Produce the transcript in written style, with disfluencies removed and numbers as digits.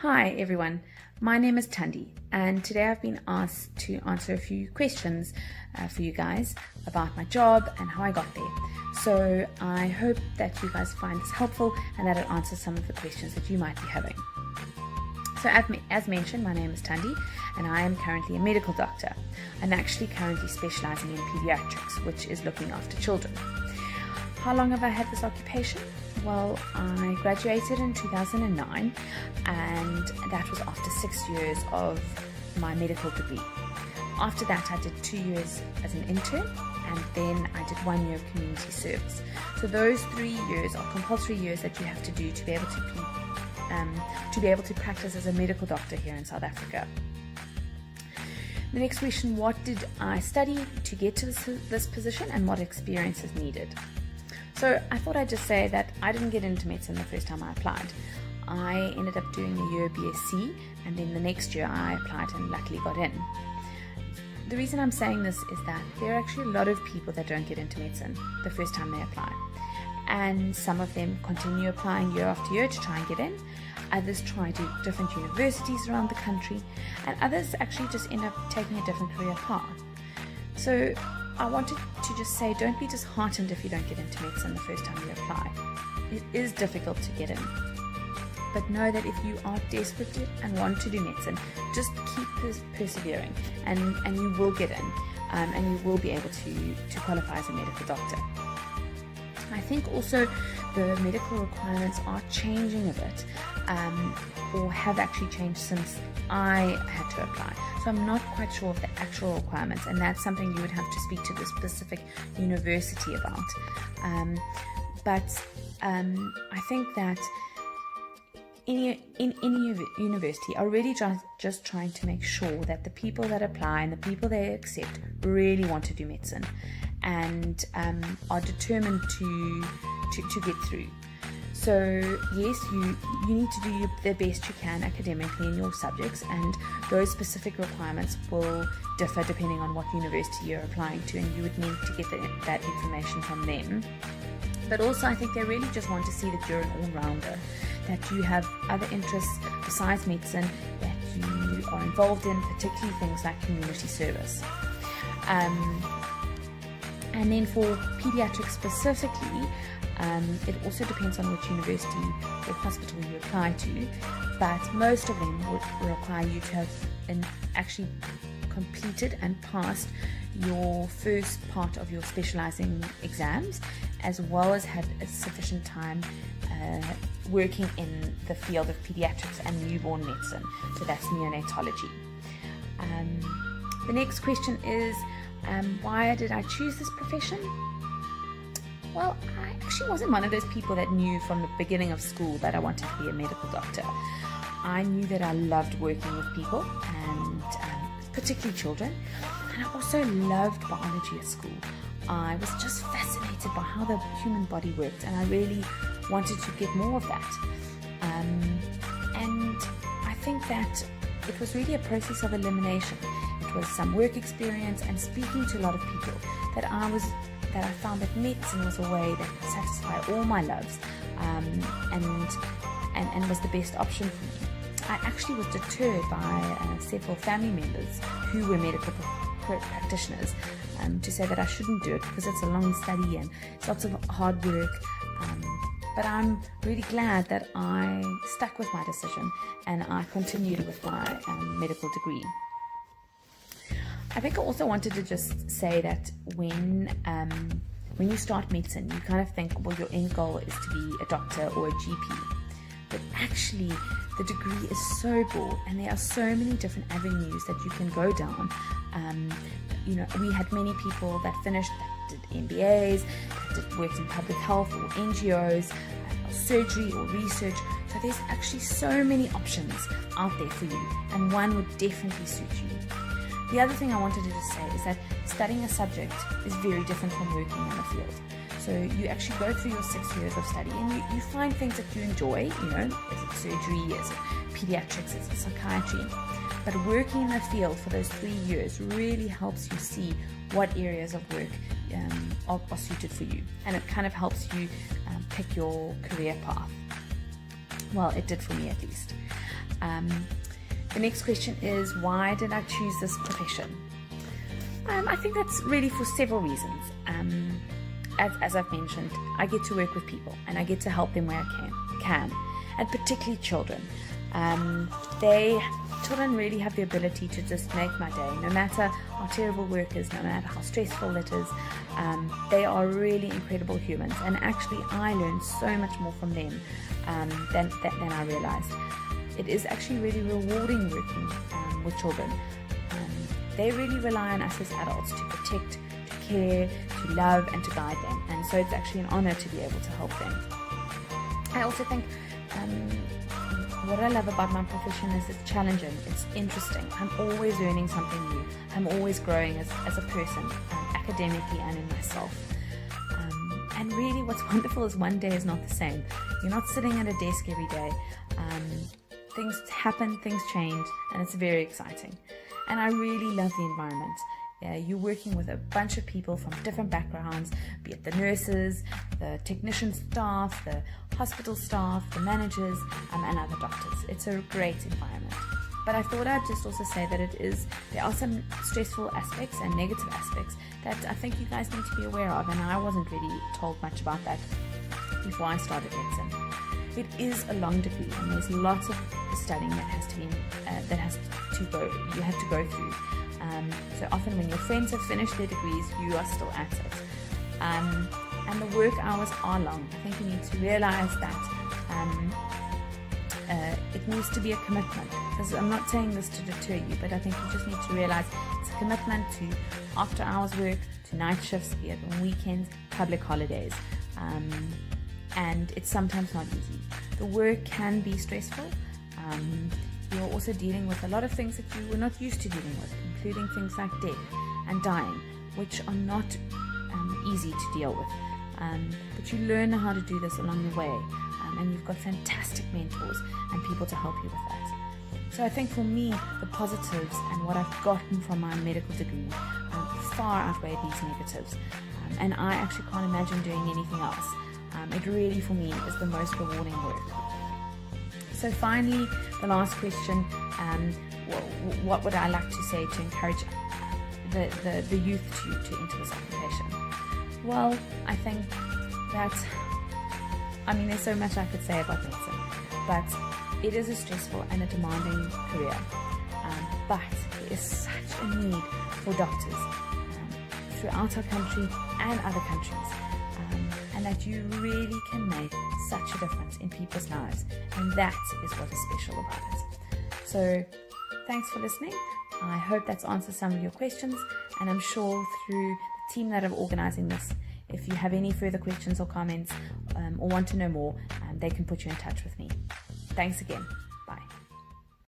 Hi everyone, my name is Thandi and today I've been asked to answer a few questions for you guys about my job and how I got there. So I hope that you guys find this helpful and that it answers some of the questions that you might be having. So as mentioned, my name is Thandi and I am currently a medical doctor. I'm actually currently specializing in pediatrics, which is looking after children. How long have I had this occupation? Well, I graduated in 2009 and that was after 6 years of my medical degree. After that I did 2 years as an intern and then I did 1 year of community service. So those 3 years are compulsory years that you have to do to be able to practice as a medical doctor here in South Africa. The next question, what did I study to get to this position and what experience is needed? So I thought I'd just say that I didn't get into medicine the first time I applied. I ended up doing a year BSc and then the next year I applied and luckily got in. The reason I'm saying this is that there are actually a lot of people that don't get into medicine the first time they apply. And some of them continue applying year after year to try and get in. Others try to different universities around the country and others actually just end up taking a different career path. So I wanted to just say, don't be disheartened if you don't get into medicine the first time you apply. It is difficult to get in. But know that if you are desperate and want to do medicine, just keep persevering and you will get in and you will be able to qualify as a medical doctor. I think also the medical requirements are changing a bit or have actually changed since I had to apply. So I'm not quite sure of the actual requirements and that's something you would have to speak to the specific university about. But I think that in any university are really just trying to make sure that the people that apply and the people they accept really want to do medicine and are determined to get through. So yes, you need to do the best you can academically in your subjects and those specific requirements will differ depending on what university you're applying to and you would need to get that information from them. But also I think they really just want to see that you're an all-rounder, that you have other interests besides medicine that you are involved in, particularly things like community service. And then for pediatrics specifically, it also depends on which university or hospital you apply to, but most of them would require you to have actually completed and passed your first part of your specializing exams, as well as had a sufficient time working in the field of pediatrics and newborn medicine, so that's neonatology. The next question is, why did I choose this profession? Well, I actually wasn't one of those people that knew from the beginning of school that I wanted to be a medical doctor. I knew that I loved working with people and particularly children, and I also loved biology at school. I was just fascinated by how the human body worked and I really wanted to get more of that. And I think that it was really a process of elimination. It was some work experience and speaking to a lot of people that I found that medicine was a way that could satisfy all my loves and was the best option for me. I actually was deterred by several family members who were medical practitioners to say that I shouldn't do it because it's a long study and it's lots of hard work. But I'm really glad that I stuck with my decision and I continued with my medical degree. I think I also wanted to just say that when you start medicine, you kind of think, well, your end goal is to be a doctor or a GP. But actually, the degree is so broad and there are so many different avenues that you can go down. We had many people that finished, that did MBAs, that worked in public health or NGOs, or surgery or research. So there's actually so many options out there for you and one would definitely suit you. The other thing I wanted to just say is that studying a subject is very different from working in the field. So you actually go through your 6 years of study and you find things that you enjoy, is it surgery, is it pediatrics, is it psychiatry. But working in the field for those 3 years really helps you see what areas of work are suited for you. And it kind of helps you pick your career path. Well, it did for me at least. The next question is, why did I choose this profession? I think that's really for several reasons. As I've mentioned, I get to work with people and I get to help them where I can, and particularly children. Children really have the ability to just make my day, no matter how terrible work is, no matter how stressful it is. They are really incredible humans, and actually I learn so much more from them than I realized. It is actually really rewarding working with children. They really rely on us as adults to protect, to care, to love, and to guide them, and so it's actually an honor to be able to help them. I also think what I love about my profession is it's challenging, it's interesting. I'm always learning something new. I'm always growing as a person, academically and in myself. And really what's wonderful is one day is not the same. You're not sitting at a desk every day. Things happen, things change, and it's very exciting. And I really love the environment. You're working with a bunch of people from different backgrounds, be it the nurses, the technician staff, the hospital staff, the managers, and other doctors. It's a great environment. But I thought I'd just also say that there are some stressful aspects and negative aspects that I think you guys need to be aware of, and I wasn't really told much about that before I started medicine. It is a long degree, and there's lots of studying that you have to go through. So often when your friends have finished their degrees, you are still at it. And the work hours are long. I think you need to realize that it needs to be a commitment. Because I'm not saying this to deter you, but I think you just need to realize it's a commitment to after hours work, to night shifts, be it on weekends, public holidays. And it's sometimes not easy. The work can be stressful. You're also dealing with a lot of things that you were not used to dealing with, including things like death and dying, which are not easy to deal with. But you learn how to do this along the way, and you've got fantastic mentors and people to help you with that. So I think for me, the positives and what I've gotten from my medical degree far outweigh these negatives. And I actually can't imagine doing anything else. It really, for me, is the most rewarding work. So finally, the last question, what would I like to say to encourage the youth to enter this occupation? Well, I think that, there's so much I could say about medicine, but it is a stressful and a demanding career. But there is such a need for doctors throughout our country and other countries. And that you really can make such a difference in people's lives, and that is what is special about it. So thanks for listening. I hope that's answered some of your questions, and I'm sure through the team that are organizing this, if you have any further questions or comments or want to know more, they can put you in touch with me. Thanks again.